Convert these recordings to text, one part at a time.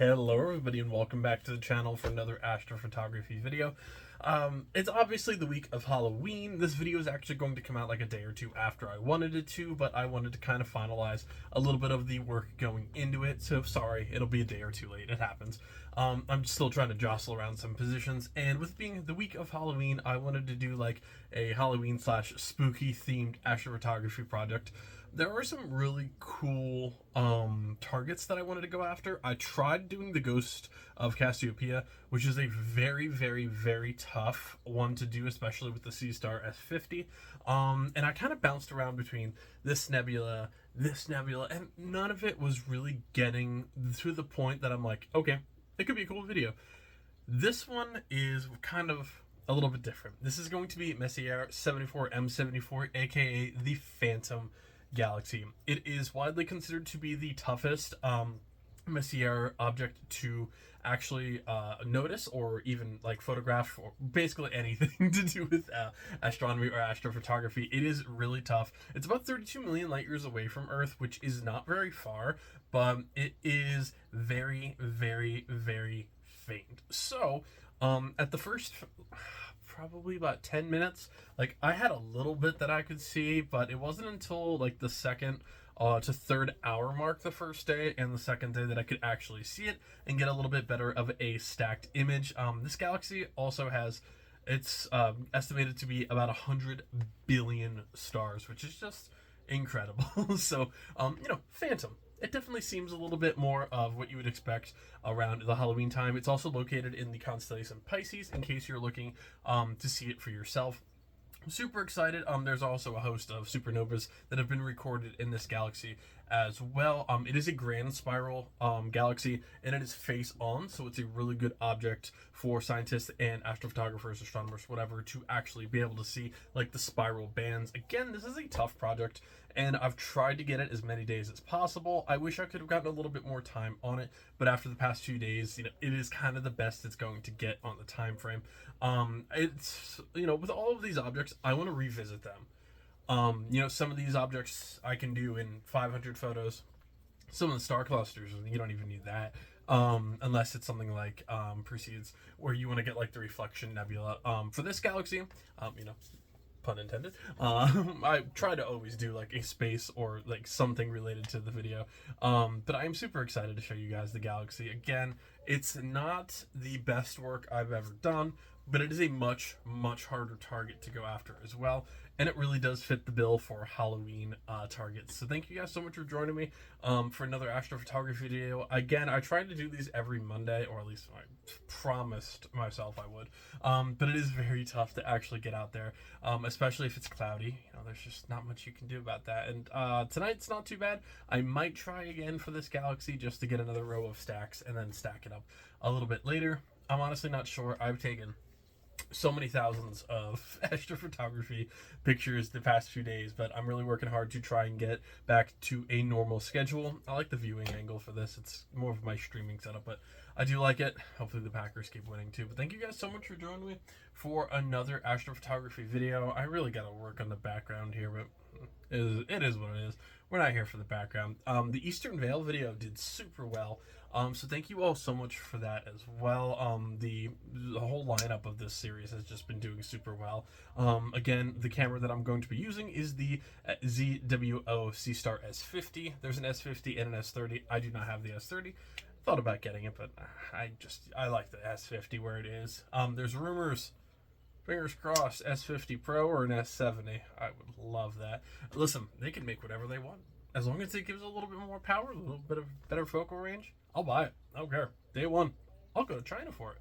Hello everybody and welcome back to the channel for another astrophotography video. It's obviously the week of Halloween. This video is actually going to come out like a day or two after I wanted it to, but I wanted to kind of finalize a little bit of the work going into it, so sorry, it'll be a day or two late, it happens. I'm still trying to jostle around some positions, and with being the week of Halloween, I wanted to do like a Halloween slash spooky themed astrophotography project. There are some really cool targets that I wanted to go after. I tried doing the Ghost of Cassiopeia, which is a very, very, very tough one to do, especially with the C-Star S50. And I kind of bounced around between this nebula, and none of it was really getting to the point that I'm like, okay, it could be a cool video. This one is kind of a little bit different. This is going to be Messier 74M74, aka the Phantom Galaxy. It is widely considered to be the toughest Messier object to actually notice or even like photograph, or basically anything to do with astronomy or astrophotography. It is really tough. It's about 32 million light years away from Earth, which is not very far, but it is very, very, very faint. So at the first probably about 10 minutes, like I had a little bit that I could see, but it wasn't until like the second to third hour mark the first day and the second day that I could actually see it and get a little bit better of a stacked image. This galaxy also has, it's estimated to be about 100 billion stars, which is just incredible. So Phantom, it definitely seems a little bit more of what you would expect around the Halloween time. It's also located in the constellation Pisces, in case you're looking to see it for yourself. I'm super excited. There's also a host of supernovas that have been recorded in this galaxy as well. It is a grand spiral galaxy, and it is face on, so it's a really good object for scientists and astrophotographers, astronomers, whatever, to actually be able to see like the spiral bands. Again, this is a tough project, and I've tried to get it as many days as possible. I wish I could have gotten a little bit more time on it, but after the past 2 days, it is kind of the best it's going to get on the time frame. It's, with all of these objects, I want to revisit them. Some of these objects I can do in 500 photos. Some of the star clusters, you don't even need that. Unless it's something like Perseids, where you want to get like the reflection nebula. For this galaxy, pun intended, I try to always do like a space or like something related to the video. But I am super excited to show you guys the galaxy. Again, it's not the best work I've ever done, but it is a much, much harder target to go after as well. And it really does fit the bill for Halloween targets. So thank you guys so much for joining me for another astrophotography video. Again, I try to do these every Monday, or at least I promised myself I would. But it is very tough to actually get out there, especially if it's cloudy. There's just not much you can do about that. And tonight's not too bad. I might try again for this galaxy just to get another row of stacks and then stack it up a little bit later. I'm honestly not sure. I've taken so many thousands of astrophotography pictures the past few days, but I'm really working hard to try and get back to a normal schedule. I like the viewing angle for this. It's more of my streaming setup, but I do like it. Hopefully the Packers keep winning too. But thank you guys so much for joining me for another astrophotography video. I really got to work on the background here, but it is what it is. We're not here for the background. The Eastern Veil video did super well. So thank you all so much for that as well. The whole lineup of this series has just been doing super well. Again, the camera that I'm going to be using is the ZWO C-Star S50. There's an S50 and an S30. I do not have the S30. Thought about getting it, but I like the S50 where it is. There's rumors, fingers crossed, S50 Pro or an S70. I would love that. Listen, they can make whatever they want. As long as it gives a little bit more power, a little bit of better focal range, I'll buy it. I don't care. Day one. I'll go to China for it.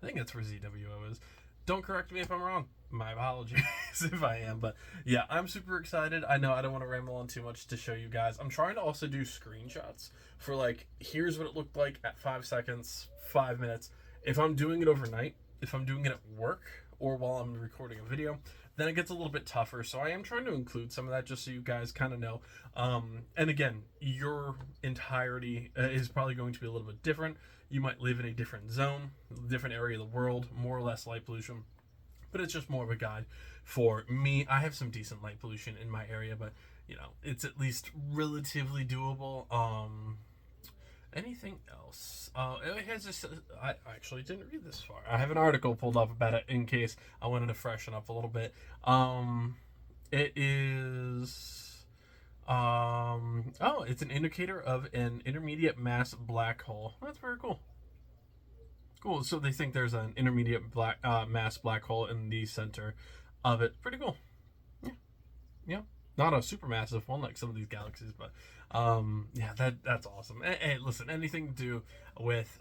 I think that's where ZWO is. Don't correct me if I'm wrong. My apologies if I am. But yeah, I'm super excited. I know I don't want to ramble on too much to show you guys. I'm trying to also do screenshots for like, here's what it looked like at 5 seconds, 5 minutes. If I'm doing it overnight, if I'm doing it at work, or while I'm recording a video, then it gets a little bit tougher. So I am trying to include some of that just so you guys kind of know. And again, your entirety is probably going to be a little bit different. You might live in a different zone, different area of the world, more or less light pollution. But it's just more of a guide for me. I have some decent light pollution in my area, but it's at least relatively doable. Anything else? It has this. I actually didn't read this far. I have an article pulled up about it in case I wanted to freshen up a little bit. It is. Oh, it's an indicator of an intermediate mass black hole. That's very cool. Cool. So they think there's an intermediate mass black hole in the center of it. Pretty cool. Yeah. Yeah. Not a supermassive one like some of these galaxies, but yeah, that's awesome. And listen, anything to do with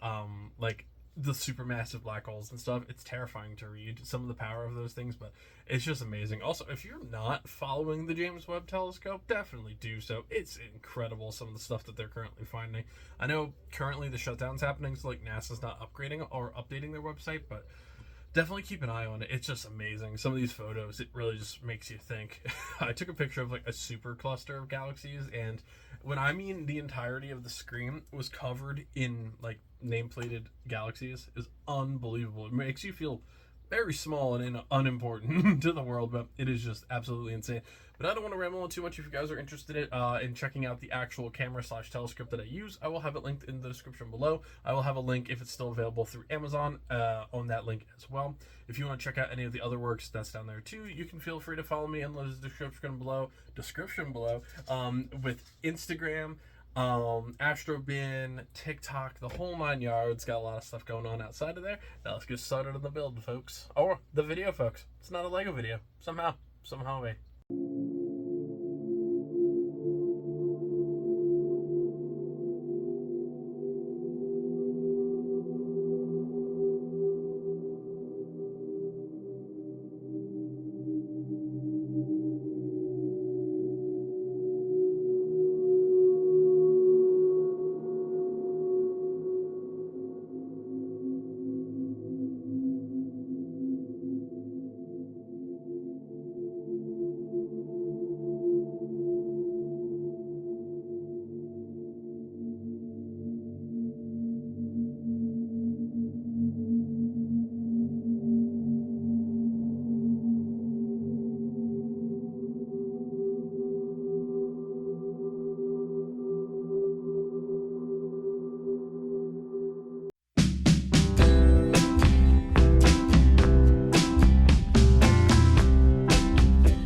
like the supermassive black holes and stuff, it's terrifying to read some of the power of those things, but it's just amazing. Also, if you're not following the James Webb Telescope, definitely do so. It's incredible, some of the stuff that they're currently finding. I know currently the shutdown's happening, so like NASA's not upgrading or updating their website, but definitely keep an eye on it. It's just amazing. Some of these photos, it really just makes you think. I took a picture of like a super cluster of galaxies, and when I mean the entirety of the screen was covered in like nameplated galaxies, is unbelievable. It makes you feel very small and unimportant to the world, but it is just absolutely insane. But I don't want to ramble on too much. If you guys are interested in checking out the actual camera / telescope that I use, I will have it linked in the description below. I will have a link if it's still available through Amazon on that link as well. If you want to check out any of the other works, that's down there too. You can feel free to follow me in the description below. With Instagram, Astrobin, TikTok, the whole 9 yards. Got a lot of stuff going on outside of there. Now let's get started on the build, folks. Or the video, folks. It's not a Lego video. Somehow way.